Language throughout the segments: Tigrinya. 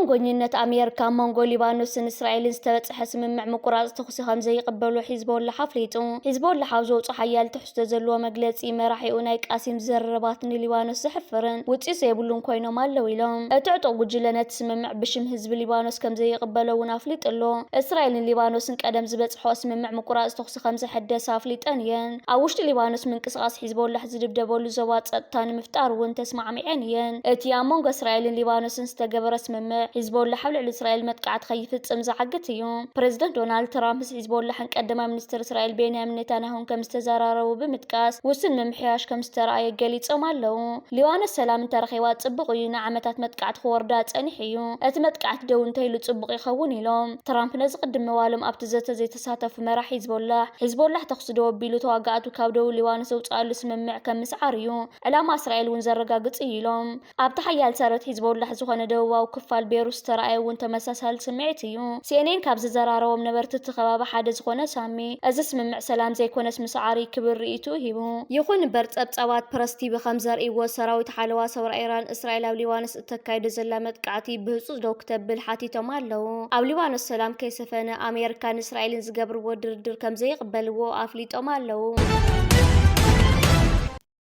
بمنغونينة أمريكا مونغو ليبانوس إسرائيل استبتح سممع مقراص تخصي خمزة يقبلوا حزب الله حفليتو حزب الله حوزو حيال تحت زلوا مجلس مراحي أونايك قاسم زربات ليبانوس سحفرن وتسيس يبلون كوينو مالو يلوم تعطوا وجلنا تسممع بشم حزب ليبانوس كمزة يقبلوا ونافليت له إسرائيل ليبانوس قدم زبتح سممع مقراص تخصي خمزة حدث حفليت أنيان أوشت ليبانوس من قصاص حزب الله حزب دبول زوات تاني مفتار وانت اسمع معينيان اتيا مونغو إسرائيل ليبانوس استجبر اسممع حزب الله حول إسرائيل متقعد خيفت أمزع حقتيهم بريزيدنت دونالد ترامب حزب الله حنك قدم منستر إسرائيل بينيامين نتنياهو كمستزارارو بمتقاس وسن ممحياش كمسترأي قليت أمالو ليوان السلام ترخيوات صبقوا نعمتات متقعد خوردات أنحيو أتمتقعد دون تيلو صبق يخوني لهم ترامب نزق قدم موالم أبتزت زي تساتف مرا حزب الله تقصدوا بيلو تواقعتو كاودو ليوان سوت قالو اسممع كمسعاريو علامة إسرائيل ونزرقا قصيلهم أبتحيال سارت حزب الله زخنا دوا وكفال بيروس ترأي وانت مساسال سمعتيو سينين كابز زرارو منبرت التخباب حدا زخنا سامي از اسممع سلام زي كونس مسعاري كبر رئيتو هيبو يخون برت أبتعوات برستي بخمزار إيوه سراويت حالوا سور إيران إسرائيل أو ليوانس التكايد زلامت قعتي بهصوص دو كتب بالحاتي تمالو أو ليوانس السلام كيسفانا أمريكان إسرائيل زقبر ودردر كم زي قبلو أفليت أمالو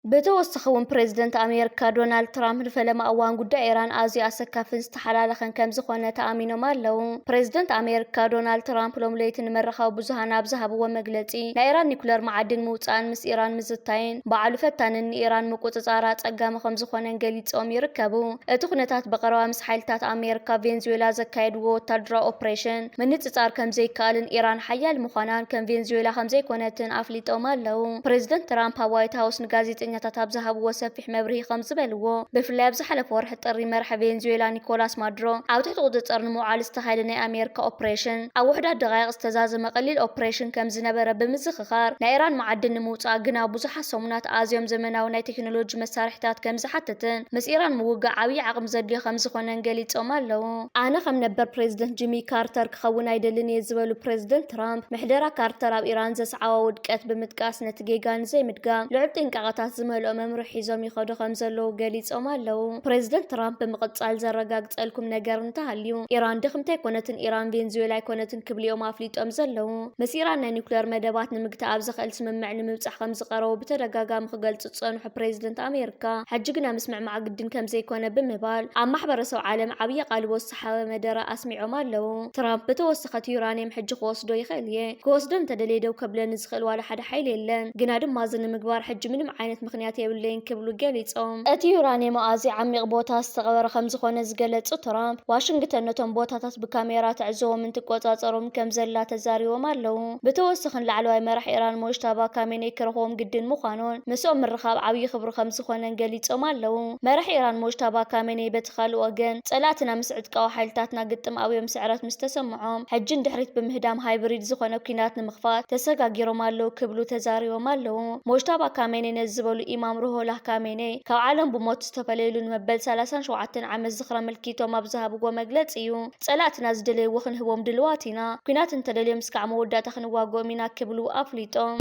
بتوسخون بريزيدنت أمريكا دونالد ترامب فلما أوان قد إيران آزي أسكافن استحلالخن كم زخونة تأمينو مالو بريزيدنت أمريكا دونالد ترامب لوم ليتن مرخاو بزهانا بزهب ومجلتي لإيران نيكولر معدن موتان مس إيران مزتاين بعلو فتان إن إيران مقوتزارات أقام خم زخونة نقليت أم يركبو تخنتات بقروا مس حيلتات أمريكا فنزويلا زكايد وتدرا أوبريشن من نتصار كم زي كالن إيران حيال مخانان كم فنزويلا خم زي كونتن أفليت أمالو بريزيدنت ترامب وايت هاوس نقازيت تابزهب وسفح مبرهي خمس بلوو بفلاي بزحلف ورح طري مرح فنزويلا نيكولاس مادرو او تحت قدرت معال استخايدني امريكا اوبريشن او وحده دقائق استزازم قليل اوبريشن كم زنبره بمزخخار لايران معدن موصا غنا بزح سمونات ازيوم زمناو ناي تكنولوجي مسارحتات كم زحتتن مس ايران موقع عوي عقم زدي خمس خونن غليصوم اللو انا خم نبر بريزيدنت جيمي كارتر كخون ايدلن يزبلو بريزيدنت ترامب محدرا كارتر اب ايران زسعاو ودقت بمتقاس نتجيغان زي مدقام لعب طنققات ملو ممرح يزوم يخدو خمزلو قليصوم اللو بريزيدنت ترامب بمقصال زرقاقصلكم ነገር እንታልዩ ኢራን ድኽምተ ኮነትን ኢራን ቬንዙዌላ ኮነትን ክብሊኦም አፍሊጦም ዘለው መሲራን ናይ ኒውክሌር መደባት ንምግታ ኣብ ዝኽእል ስምምዕ ንምብጻሕ ከም ዝቀረቡ ብተደጋጋሚ ክገልጹ ጸንሑ ፕሬዝደንት ኣሜሪካ ሕጅግና ምስምዕማዕ ግድን ከም ዘይኮነ ብምባል ኣብ ማሕበረሰብ ዓለም ዓብይ ቃልቦ ዝሰሓበ መደረ ኣስሚዖም ኣለው ትራምፕ በተወሰኸት ዩራኒየም ሕጂ ክወስዶ ይኽእል እየ ክወስዶን ተደለየደው ከብለን ዝኽእል ዋላ ሓደ ሓይል የለን ግና ድማ ዝንምግባር ሕጂ ምንም ዓይነት ምክንያት የብለይን ክብሉ ገሊጾም እቲ ዩራኒየም ኣዚ ዓሚቕ ቦታ ዝተቐበረ ከም ዝኾነ ዝገለጹ ትራምፕ ዋሽንግተን ነቶም ቦታታት ብካሜራ ትዕዘቦም እንትቆጻጸሮም ከም ዘላ ተዛሪቦም ኣለው ብተወሰኽን ላዕለዋይ መራሒ ኢራን ሞጅታባ ካሜኔይ ክረኽቦም ግድን ምዃኑን ምስኦም ምርኻብ ዓብዪ ክብሪ ከም ዝኾነን ገሊጾም ኣለው መራሒ ኢራን ሞጅታባ ካሜኔይ በቲ ካልእ ወገን ጸላትና ምስ ዕጥቃዊ ሓይልታትና ግጥም ኣብዮም ስዕረት ምስ ተሰምዖም ሕጅን ድሕሪት ብምህዳም ሃይብሪድ ዝኾነ ኩናት ንምኽፋት ተሰጋጊሮም ኣለው ክብሉ ተዛሪቦም ኣለው ሞጅታባ ካሜኔይ ነዚ ዝበሉ ኢማም ሩሆላህ ካሜኔይ ካብ ዓለም ብሞት ዝተፈለየሉ ንመበል 37 ዓመት ዝኽረ መልኪቶም ኣብ ዝሃብዎ መግለጽ እዩ ጸላትና ዝደለይዎ ክንህቦም ድልዋቲና ኩናት እንተደልዮም እስካዕ መወዳእታ ክንዋግኦም ኢና ክብሉ ኣፍሊጦም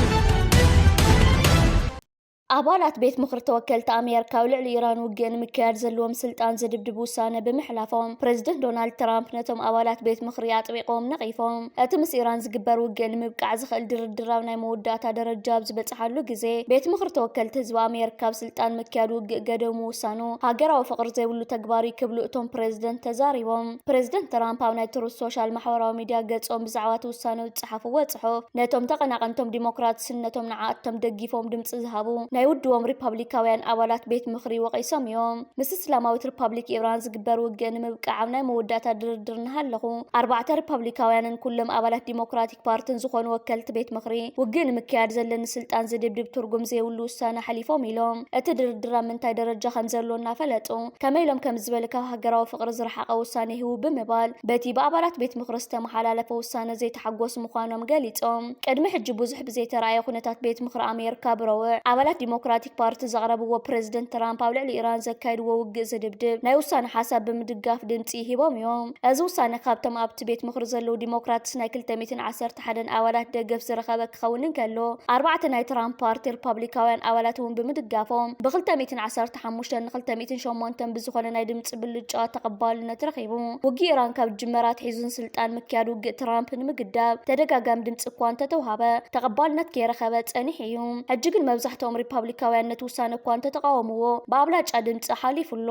አባላት ቤት ምክር ተወከልቲ አሜሪካ ልዕሊ ኢራን ውግእን ምክያድ ዘለዎም ስልጣን ዝድብድብ ውሳነ ብምሕላፎም ፕሬዝደንት ዶናልድ ትራምፕ ነቶም አባላት ቤት ምክሪ አጥቢቆም ነቂፎም እቲ ምስ ኢራን ዝግበር ውግእን ምብቃዕ ዝኽእል ድርድር ኣብ ናይ መወዳእታ ደረጃ ኣብ ዝበፅሓሉ ግዜ ቤት ምክሪ ተወከልቲ ህዝቢ አሜሪካ ብስልጣን ምክያድ ውግእ ገደቡ ምውሳኑ ሃገራዊ ፍቅሪ ዘይብሉ ተግባር ክብሉ እቶም ፕሬዝደንት ተዛሪቦም ፕሬዝደንት ትራምፕ ኣብ ናይ ትሩዝ ሶሻል ማሕበራዊ ሚድያ ገጾም ብዛዕባ እቲ ውሳነ ዝፅሓፍዎ ጽሑፍ ነቶም ተቐናቐንቶም ዲሞክራትስን ነቶም ንዓኣቶም ደጊፎም ድምፂ ዝሃቡ ናይ ውድዎም ሪፐብሊካውያን አባላት ቤት ምክሪ ወቂሶም እዮም ምስ እስላማዊት ሪፐብሊክ ኢራን ዝግበር ውግእን ምብቃዕ ኣብ ናይ መወዳእታ ድርድር ንሃለኹ 4 ሪፐብሊካውያንን ኩሎም አባላት ዲሞክራቲክ ፓርቲን ዝኾኑ ወከልቲ ቤት ምክሪ ውግእን ምክያድ ዘለኒ ስልጣን ዝድብድብ ትርጉም ዘይብሉ ውሳነ ሓሊፎም ኢሎም እቲ ድርድር ኣብ ምንታይ ደረጃ ከም ዘሎ እናፈለጡ ከመይ ኢሎም ከም ዝበለ ካብ ሃገራዊ ፍቅሪ ዝረሓቐ ውሳነ ይህቡ ብምባል በቲ ብኣባላት ቤት ምክሪ ዝተመሓላለፈ ውሳነ ዘይተሓጎሱ ምዃኖም ገሊፆም ቅድሚ ሕጂ ብዙሕ ብዘይተረኣየ ኩነታት ቤት ምክሪ ኣሜሪካ ብረውዕ አባላት ዲሞክራቲክ ፓርቲ ዘቕረብዎ ፕሬዝደንት ትራምፕ ኣብ ልዕሊ ኢራን ዘካይድዎ ውግእ ዝድብድብ ናይ ውሳነ ሓሳብ ብምድጋፍ ድምፂ ሂቦም እዮም። እዚ ውሳነ ካብቶም ኣብቲ ቤት ምክሪ ዘለው ዲሞክራትስ ናይ 211 ኣባላት ደገፍ ዝረኸበ ክኸውን እንከሎ 4 ናይ ትራምፕ ፓርቲ ሪፓብሊካውያን ኣባላት እውን ብምድጋፎም ብ215 ን208 ብዝኾነ ናይ ድምፂ ብልጫ ተቐባልነት ረኺቡ። ውግእ ኢራን ካብ ጅመራት ሒዙን ስልጣን ምክያድ ውግእ ትራምፕ ንምግዳብ ተደጋጋሚ ድምፂ እኳ እንተተውሃበ ተቐባልነት ከይረኸበ ፀኒሕ እዩ። ሕጂ ግን መብዛሕትኦም ሪፓብሊካውያን ነቲ ውሳነ እኳ እንተተቃወምዎ ብኣብላጫ ድምፂ ሓሊፉሎ።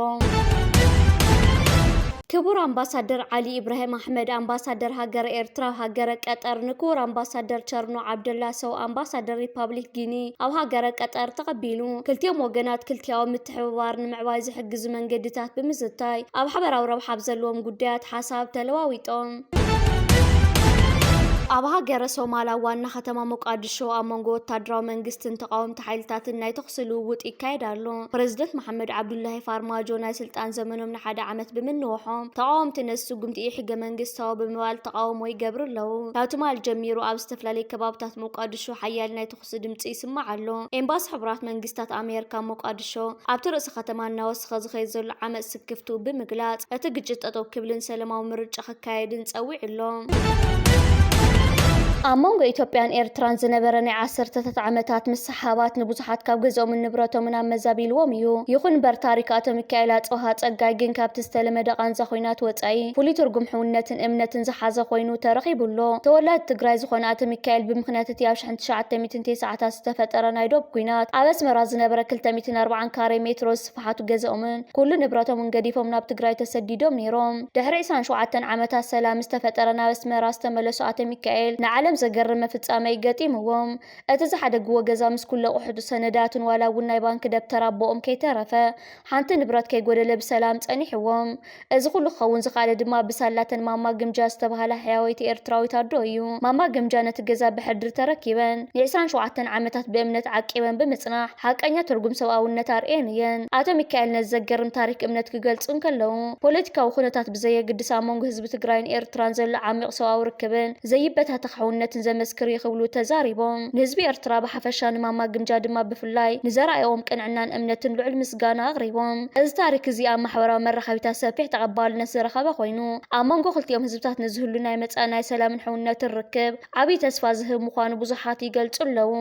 ክቡር አምባሳደር ዓሊ ኢብራሂም አሕመድ አምባሳደር ሃገረ ኤርትራ ሃገረ ቀጠር ንክቡር አምባሳደር ቸርኖ ዓብደላ ሰው አምባሳደር ሪፐብሊክ ጊኒ ኣብ ሃገረ ቀጠር ተቀቢሉ ክልቲኦም ወገናት ክልቲያዊ ምትሕብባር ንምዕባይ ዝሕግዙ መንገድታት ብምዝታይ ኣብ ሓበራዊ ረብሓ ዘለዎም ጉዳያት ሓሳብ ተለዋዊጦም። ኣብ ሃገረ ሶማላ ዋና ከተማ ሞቃዲሾ ኣብ መንጎ ወታደራዊ መንግስትን ተቃወምቲ ሓይልታትን ናይ ተኩሲ ልውውጥ ይካየድ ኣሎ። ፕሬዝደንት መሐመድ ዓብዱላሂ ፋርማጆ ናይ ስልጣን ዘመኖም ንሓደ ዓመት ብምንውሖም ተቃወምቲ ነሱ ጉምቲ ሕገ መንግስታዊ ብምባል ተቃውሞ ይገብሩ ኣለዉ። ካብ ትማል ጀሚሩ ኣብ ዝተፈላለዩ ከባቢታት ሞቃዲሾ ሓያል ናይ ተኩሲ ድምፂ ይስማዕ ኣሎ። ኤምባሲ ሕቡራት መንግስታት ኣሜሪካ ሞቃዲሾ ኣብቲ ርእሲ ከተማ እናወስኸ ዝኸይድ ዘሎ ዓመፅ ስክፍቱ ብምግላጽ እቲ ግጭት ጠጠው ክብልን ሰላማዊ ምርጫ ክካየድን ፀዊዑ ኣሎ። ኣብ መንጎ ኢትዮጵያን ኤርትራን ዝነበረ ናይ 10 ዓመታት ምስሓባት ንብዙሓት ካብ ገዝኦምን ንብረቶምን ኣመዛቢልዎም እዩ። ይኹን እምበር ታሪክ ኣቶ ሚካኤል ኣጽብሃ ጸጋይ ግን ካብቲ ዝተለመደ ቃንዛ ኹናት ወጻኢ ፍሉይ ትርጉም ሕውነትን እምነትን ዝሓዘ ኮይኑ ተረኺቡሎ። ተወላዲ ትግራይ ዝኾነ ኣቶ ሚካኤል ብምኽንያት እቲ ኣብ 1990 ዝተፈጠረ ናይ ዶብ ኩናት ኣብ ኣስመራ ዝነበረ 240 ካሬ ሜትሮ ዝስፍሓቱ ገዝኦምን ኩሉ ንብረቶምን ገዲፎም ናብ ትግራይ ተሰዲዶም ነይሮም። ድሕሪ 27 ዓመታት ሰላም ዝተፈጠረ ናብ ኣስመራ ዝተመለሱ ኣቶ ሚካኤል ንዓለም ዘገርም ፍጻመ ይገጢምዎም። እቲ ዝሓደግዎ ገዛ ምስ ኩሉ ኣቑሑቱ ሰነዳትን ዋላ እውን ናይ ባንክ ደብተር ኣቦኦም ከይተረፈ ሓንቲ ንብረት ከይጎደለ ብሰላም ጸኒሕዎም። እዚ ኩሉ ክኸውን ዝኻለ ድማ ብሳላተን ማማ ግምጃ ዝተባሃለ ሕያወይቲ ኤርትራዊት ኣዶ እዩ። ማማ ግምጃ ነቲ ገዛ ብሕድሪ ተረኪበን ን27 ዓመታት ብእምነት ዓቂበን ብምጽናሕ ሓቀኛ ትርጉም ሰብኣውነት ኣርኤን እየን። ኣቶ ሚካኤል ነዚ ዘገርም ታሪክ እምነት ክገልጹ እንከለዉ ፖለቲካዊ ኩነታት ብዘየግድስ ኣብ መንጎ ህዝቢ ትግራይን ኤርትራን ዘሎ ዓሚቕ ሰብኣዊ ርክብን ዘይበታተኽ ሕውነትን ዘመስክር ይኽብሉ ተዛሪቦም። ንህዝቢ ኤርትራ ብሓፈሻ ንማማ ግምጃ ድማ ብፍላይ ንዘረኣዮም ቅንዕናን እምነትን ልዑል ምስጋና ኣቕሪቦም። እዚ ታሪክ እዚ ኣብ ማሕበራዊ መራኸቢታት ሰፊሕ ተቐባልነት ዝረኸበ ኮይኑ ኣብ መንጎ ክልቲኦም ህዝብታት ንዝህሉ ናይ መጻኢ ናይ ሰላምን ሕውነትን ርክብ ዓብይ ተስፋ ዝህብ ምዃኑ ብዙሓት ይገልጹ ኣለዉ።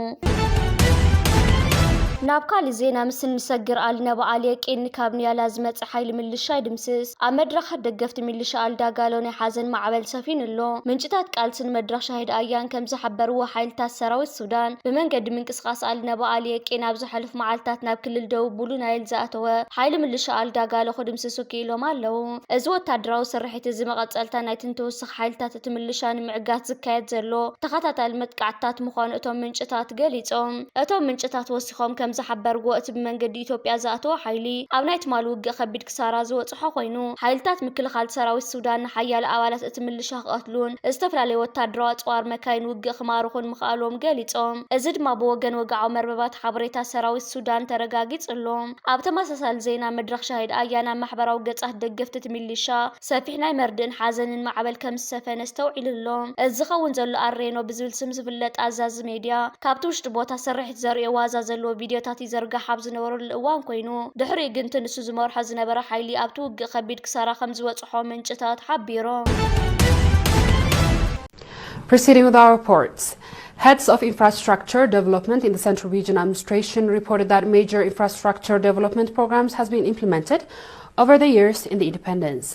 ናብ ካልእ ዜና ምስ ንሰግር ኣልነ በዓል የቂን ካብ ንያላ ዝመጽእ ሓይሊ ምልሻ ይድምስስ። ኣብ መድረኻት ደገፍቲ ሚልሻ ኣልዳጋሎ ናይ ሓዘን ማዕበል ሰፊን ኣሎ። ምንጭታት ቃልስን መድረኽ ሻሂድ ኣያን ከም ዝሓበርዎ ሓይልታት ሰራዊት ሱዳን ብመንገዲ ምንቅስቓስ ኣልነ በዓል የቂን ኣብ ዝሓለፉ መዓልትታት ናብ ክልል ደቡብ ቡሉ ናይል ዝኣተወ ሓይሊ ምልሻ ኣልዳጋሎ ክድምስሱ ክኢሎም ኣለዉ። እዚ ወታደራዊ ስርሒት እዚ መቐጸልታ ናይቲ ተወሳኺ ሓይልታት እቲ ምልሻ ንምዕጋት ዝካየድ ዘሎ ተኸታታሊ መጥቃዕትታት ምዃኑ እቶም ምንጭታት ገሊጾም። እቶም ምንጭታት ወሲኾም ከም ዝሓበርዎ እቲ ብመንገዲ ኢትዮጵያ ዝኣተወ ሓይሊ ኣብ ናይ ትማል ውግእ ከቢድ ክሳራ ዝወጽሖ ኮይኑ ሓይልታት ምክልኻል ሰራዊት ሱዳን ሓያል ኣባላት እቲ ምልሻ ክቐትሉን ዝተፈላለዩ ወታደራዊ ኣጽዋር መካይን ውግእ ክማርኹን ምኽኣሎም ገሊጾም። እዚ ድማ ብወገን ወግዓዊ መርበባት ሓበሬታ ሰራዊት ሱዳን ተረጋጊጹሎም። ኣብ ተመሳሳሊ ዜና መድረኽ ሻሂድ ኣያን ኣብ ማሕበራዊ ገጻት ደገፍቲ እቲ ሚልሻ ሰፊሕ ናይ መርድእን ሓዘንን ማዕበል ከም ዝሰፈነ ዝተውዒሉሎም። እዚ ዝኸውን ዘሎ ኣሬኖ ብዝብል ስም ዝፍለጥ ኣዛዚ ሜድያ ካብቲ ውሽጢ ቦታ ስርሒት ዘርእዮ ዋዛ ዘለዎ ቪድዮታት ይዘርጋሕ ኣብ ዝነበረሉ እዋን ኮይኑ ድሕሪ ግን ንሱ ዝመርሖ ዝነበረ ሓይሊ ኣብቲ ውግእ ከቢድ ክሳራ ከም ዝወጽሖ ምንጭታት ሓቢሮም። Proceeding with our reports. Heads of infrastructure development in the Central Region Administration reported that major infrastructure development programs has been implemented over the years in the independence.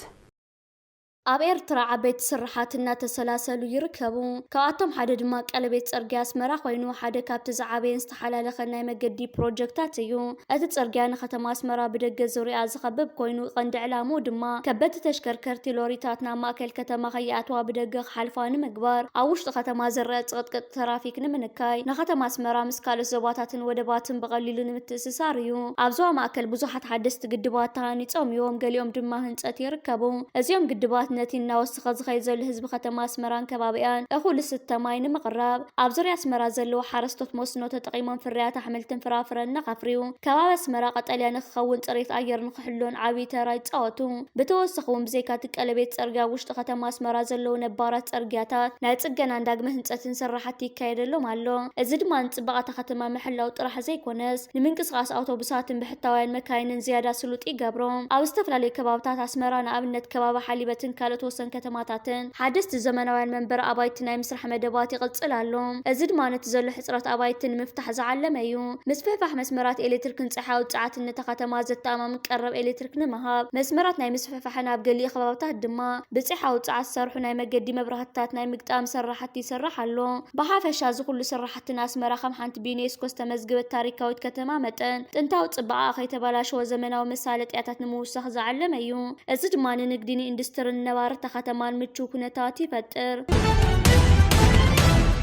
ኣብ ኤርትራ ዓበይቲ ስራሓት እናተሰላሰሉ ይርከቡ። ካብኣቶም ሓደ ድማ ቀለቤት ጽርግያ ኣስመራ ኮይኑ ሓደ ካብቲ ዝዓበየን ዝተሓላለኸን ናይ መገዲ ፕሮጀክታት እዩ። እቲ ጽርግያ ንከተማ ኣስመራ ብደገ ዙርያ ዝኸብብ ኮይኑ ቀንዲ ዕላምኡ ድማ ከበድቲ ተሽከርከርቲ ሎሪታት ናብ ማእከል ከተማ ከይኣትዋ ብደገ ክሓልፋ ንምግባር ኣብ ውሽጢ ከተማ ዝረአ ጽቕጥቅጥ ትራፊክ ንምንካይ ንከተማ ኣስመራ ምስ ካልኦት ዞባታትን ወደባትን ብቐሊሉ ንምትእስሳር እዩ። ኣብ ዞባ ማእከል ብዙሓት ሓደስቲ ግድባት ተሃኒጾም እዮም፣ ገሊኦም ድማ ህንጸት ይርከቡ። እዚኦም ግድባት ነቲ እናወስኸ ዝኸይ ዘሎ ህዝቢ ከተማ ኣስመራን ከባቢያን እኹል ስተማይ ንምቕራብ ኣብ ዙርያ ኣስመራ ዘለዎ ሓረስቶት መስኖ ተጠቒሞም ፍርያት ኣሕምልትን ፍራፍረን ንኸፍርዩ ከባቢ ኣስመራ ቀጠልያ ንክኸውን ፅሬት ኣየር ንክሕሎን ዓብዪ ተራ ይፃወቱ። ብተወሳኺ እውን ብዘይካ እቲ ቀለቤት ፅርግያ ውሽጢ ከተማ ኣስመራ ዘለዉ ነባራት ፅርግያታት ናይ ፅገናን ዳግመ ህንፀትን ስራሕቲ ይካየደሎም ኣሎ። እዚ ድማ ንፅባቐ ከተማ ምሕላው ጥራሕ ዘይኮነስ ንምንቅስቓስ ኣውቶቡሳትን ብሕታውያን መካይንን ዝያዳ ስሉጥ ይገብሮም። ኣብ ዝተፈላለዩ ከባቢታት ኣስመራ ንኣብነት ከባቢ ሓሊበትን ካልኦት ወሰን ከተማታትን ሓደስቲ ዘመናውያን መንበሪ ኣባይቲ ናይ ምስራሕ መደባት ይቕፅል ኣሎ። እዚ ድማ ነቲ ዘሎ ሕፅረት ኣባይቲ ንምፍታሕ ዝዓለመ እዩ። ምስፍሕፋሕ መስመራት ኤሌክትሪክን ፀሓያዊ ፀዓትን ነታ ከተማ ዘተኣማምን ቀረብ ኤሌክትሪክ ንምሃብ መስመራት ናይ ምስፍሕፋሕን ኣብ ገሊእ ከባቢታት ድማ ብፀሓያዊ ፀዓት ዝሰርሑ ናይ መገዲ መብራህትታት ናይ ምግጣም ስራሕቲ ይስራሕ ኣሎ። ብሓፈሻ እዚ ኩሉ ስራሕትን ኣስመራ ከም ሓንቲ ብዩኔስኮ ዝተመዝገበት ታሪካዊት ከተማ መጠን ጥንታዊ ጽባቐ ከይተበላሸወ ዘመናዊ መሳለጥያታት ንምውሳኽ ዝዓለመ እዩ። እዚ ድማ ንንግዲ ንኢንዱስትሪን ነባርቲ ከተማን ምቹው ኩነታት ይፈጥር።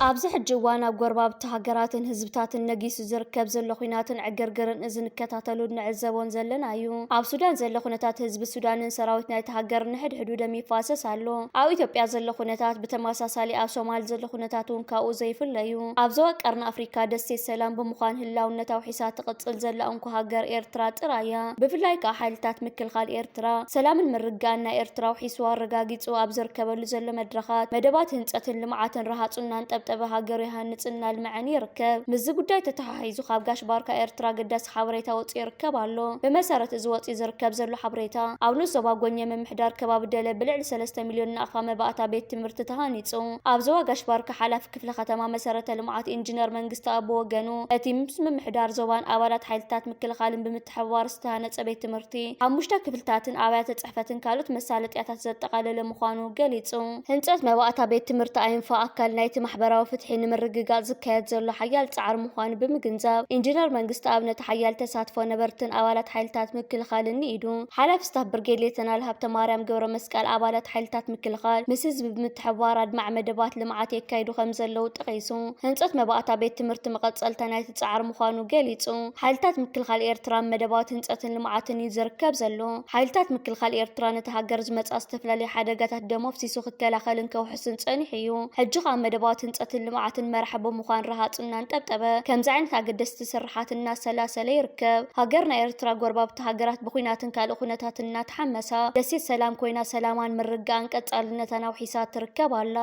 ኣብዚ ሕጂ እዋን ኣብ ጎረባብቲ ሃገራትን ህዝብታትን ነጊሱ ዝርከብ ዘሎ ኩናትን ዕግርግርን እዚ ንከታተሉ ንዕዘቦን ዘለና እዩ። ኣብ ሱዳን ዘሎ ኩነታት ህዝቢ ሱዳንን ሰራዊት ናይቲ ሃገር ንሕድሕዱ ደም ይፋሰስ ኣሎ። ኣብ ኢትዮጵያ ዘሎ ኩነታት ብተመሳሳሊ ኣብ ሶማሊ ዘሎ ኩነታት እውን ካብኡ ዘይፍለ እዩ። ኣብ ዞባ ቀርኒ ኣፍሪካ ደሴት ሰላም ብምዃን ህላውነታዊ ሒሳት ትቕፅል ዘላ እንኳ ሃገር ኤርትራ ጥራያ። ብፍላይ ከዓ ሓይልታት ምክልኻል ኤርትራ ሰላምን ምርጋእን ናይ ኤርትራ ሒሱ ኣረጋጊፁ ኣብ ዝርከበሉ ዘሎ መድረኻት መደባት ህንፀትን ልምዓትን ረሃፁናን ጠብጠበ ሃገር ይሃንፅና ልምዐን ይርከብ። ምዚ ጉዳይ ተተሓሒዙ ካብ ጋሽ ባርካ ኤርትራ ገዳሲ ሓበሬታ ወፂኡ ይርከብ ኣሎ። ብመሰረት እዚ ወፂኡ ዝርከብ ዘሎ ሓበሬታ ኣብ ንስ ዞባ ጎኘ ምምሕዳር ከባቢ ደለ ብልዕሊ 3 ሚልዮን ናቕፋ መባእታ ቤት ትምህርቲ ተሃኒፁ። ኣብ ዞባ ጋሽ ባርካ ሓላፊ ክፍለ ከተማ መሰረተ ልምዓት ኢንጂነር መንግስቲ ኣብ ወገኑ እቲ ምስ ምምሕዳር ዞባን ኣባላት ሓይልታት ምክልኻልን ብምትሕብባር ዝተሃነፀ ቤት ትምህርቲ 5 ክፍልታትን ኣብያተ ፅሕፈትን ካልኦት መሳለጥያታት ዘጠቃለለ ምዃኑ ገሊጹ። ህንፀት መባእታ ቤት ትምህርቲ ኣይንፋ ኣካል ናይቲ ማሕበራዊ ፍትሒ ንምርግጋጽ ዝካየድ ዘሎ ሓያል ጻዕሪ ምዃኑ ብምግንዛብ ኢንጂነር መንግስቲ ኣብነት ሓያል ተሳትፎ ነበርትን ኣባላት ሓይልታት ምክልኻልን ኢዱ ሓላፊ ስታፍ ብርጌድ ሌተናል ሃብተ ማርያም ገብረ መስቀል ኣባላት ሓይልታት ምክልኻል ምስ ህዝቢ ብምትሕብባር ኣድማዕ መደባት ልምዓት የካይዱ ከም ዘለው ጠቂሱ ህንፀት መባእታ ቤት ትምህርቲ መቐፀልታ ናይቲ ጻዕሪ ምዃኑ ገሊጹ ሓይልታት ምክልኻል ኤርትራ መደባት ህንፀትን ልምዓትን ይዝርከብ ዘሎ ሓይልታት ምክልኻል ኤርትራ ነቲ ሃገር ዝመጻ ዝተፈላለዩ ሓደጋታት ደሞ ፍሲሱ ክከላኸልን ከውሕስን ጸኒሑ እዩ ሕጂ ካብ መደባት ህንፀት ልምዓትን መርሐቦ ምዃን ረሃፁናን ጠብጠበ ከምዚ ዓይነት ኣገደስቲ ስራሓት እናሰላሰለ ይርከብ። ሃገርና ኤርትራ ጎረባብቲ ሃገራት ብኩናትን ካልእ ኩነታትን እናተሓመሳ ደሴት ሰላም ኮይና ሰላማን ምርጋእን ቀጻልነታን ኣውሒሳ ትርከብ ኣላ።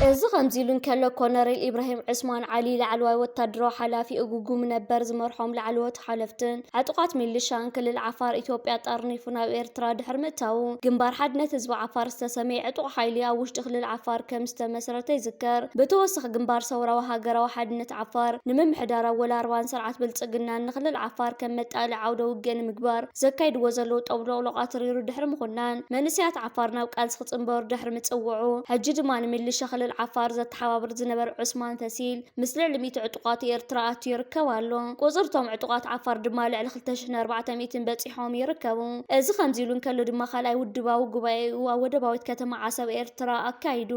እዚ ከምዚ ኢሉ እንከሎ ኮሎኔል ኢብራሂም ዑስማን ዓሊ ላዕለዋይ ወታደራዊ ሓላፊ እጉጉም ነበር ዝመርሖም ላዕለዎት ሓለፍትን ዕጡቃት ሚሊሻን ክልል ዓፋር ኢትዮጵያ ጠርኒፉ ናብ ኤርትራ ድሕሪ ምእታው ግንባር ሓድነት ህዝቢ ዓፋር ዝተሰመየ ዕጡቕ ሓይሊ ኣብ ውሽጢ ክልል ዓፋር ከም ዝተመስረተ ይዝከር። ብተወሳኺ ግንባር ሰውራዊ ሃገራዊ ሓድነት ዓፋር ንምምሕዳር ኣወል 40 ስርዓት ብልፅግና ንክልል ዓፋር ከም መጣልዕ ዓውደ ውግእ ንምግባር ዘካይድዎ ዘለው ጠብሎቅሎቃት ሪሩ ድሕሪ ምኹናን መንስያት ዓፋር ናብ ቃልሲ ክፅንበሩ ድሕሪ ምፅውዑ ሕጂ ድማ ንሚሊሻ ክልል ዓፋር ዘተሓባብር ዝነበረ ዑስማን ተሲል ምስ ልዕሊ 100 ዕጡቃት ኤርትራ ኣትዩ ይርከብ ኣሎ። ቁፅርቶም ዕጡቃት ዓፋር ድማ ልዕሊ 2400 በፂሖም ይርከቡ። እዚ ከምዚ ኢሉ እንከሎ ድማ ካልኣይ ውድባዊ ጉባኤ ኣብ ወደባዊት ከተማ ዓሰብ ኤርትራ ኣካይዱ።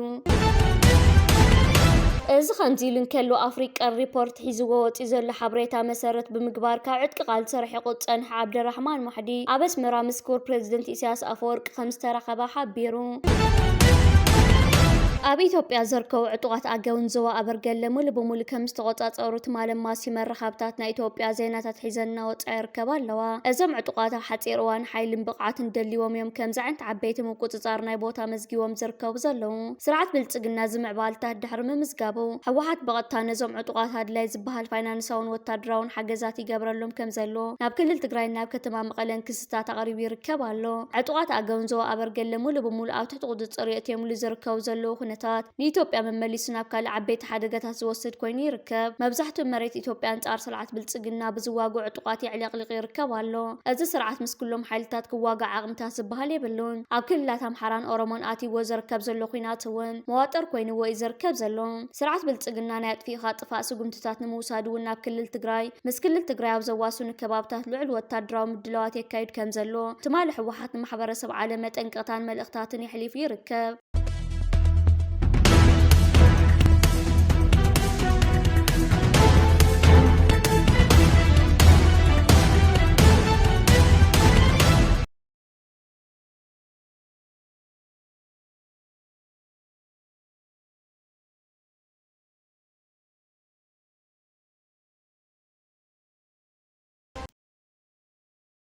እዚ ከምዚ ኢሉ እንከሎ ኣፍሪቃን ሪፖርት ሒዝዎ ወፂኡ ዘሎ ሓበሬታ መሰረት ብምግባር ካብ ዕጥቂ ቃል ሰሪሑ ዝፀንሐ ዓብድራሕማን ማሕዲ ኣብ ኣስመራ ምስ ክቡር ፕሬዚደንት ኢሳያስ ኣፈወርቂ ከም ዝተረኸበ ሓቢሩ። ኣብ ኢትዮጵያ ዝርከቡ ዕጡቃት ኣገውን ዞባ ኣበርገለ ሙሉ ብሙሉ ከም ዝተቆፃፀሩ ትማል ማሲ መራኸብታት ናይ ኢትዮጵያ ዜናታት ሒዘና ወፃኢ ይርከባ ኣለዋ። እዞም ዕጡቃት ኣብ ሓፂር እዋን ሓይልን ብቕዓትን ደልይዎም እዮም ከምዚ ዓይነት ዓበይቲ ምቁፅፃር ናይ ቦታ መዝጊቦም ዝርከቡ ዘለው ስርዓት ብልፅግና ዝምዕባልታት ድሕሪ ምምዝጋቡ ህወሓት ብቐጥታ ነዞም ዕጡቃት ኣድላይ ዝበሃል ፋይናንሳውን ወታደራውን ሓገዛት ይገብረሎም ከም ዘሎ ናብ ክልል ትግራይ ናብ ከተማ መቐለን ክስታት ኣቕሪቡ ይርከብ ኣሎ። ዕጡቃት ኣገውን ዞባ ኣበርገለ ሙሉ ብሙሉ ኣብ ትሕቲ ቁፅፅር የእትየምሉ ዝርከቡ ዘለው ንኢትዮጵያ መመሊሱ ናብ ካልእ ዓበይቲ ሓደጋታት ዝወስድ ኮይኑ ይርከብ። መብዛሕትኡ መሬት ኢትዮጵያ አንጻር ስርዓት ብልፅግና ብዝዋግዑ ዕጡቃት ይዕለቕሊቕ ይርከብ ኣሎ። እዚ ስርዓት ምስ ኩሎም ሓይልታት ክዋጋዕ ዓቕምታት ዝበሃል የብሉን። ኣብ ክልላት ኣምሓራን ኦሮሞን ኣትይዎ ዝርከብ ዘሎ ኩናት እውን መዋጥር ኮይኑዎ እዩ ዝርከብ ዘሎ። ስርዓት ብልፅግና ናይ ኣጥፊእኻ ጥፋእ ስጉምትታት ንምውሳድ እውን ናብ ክልል ትግራይ ምስ ክልል ትግራይ ኣብ ዘዋስኑ ከባቢታት ልዑል ወታደራዊ ምድላዋት የካይድ ከም ዘሎ ትማሊ ህወሓት ንማሕበረሰብ ዓለም መጠንቀቕታን መልእኽታትን የሕሊፉ ይርከብ።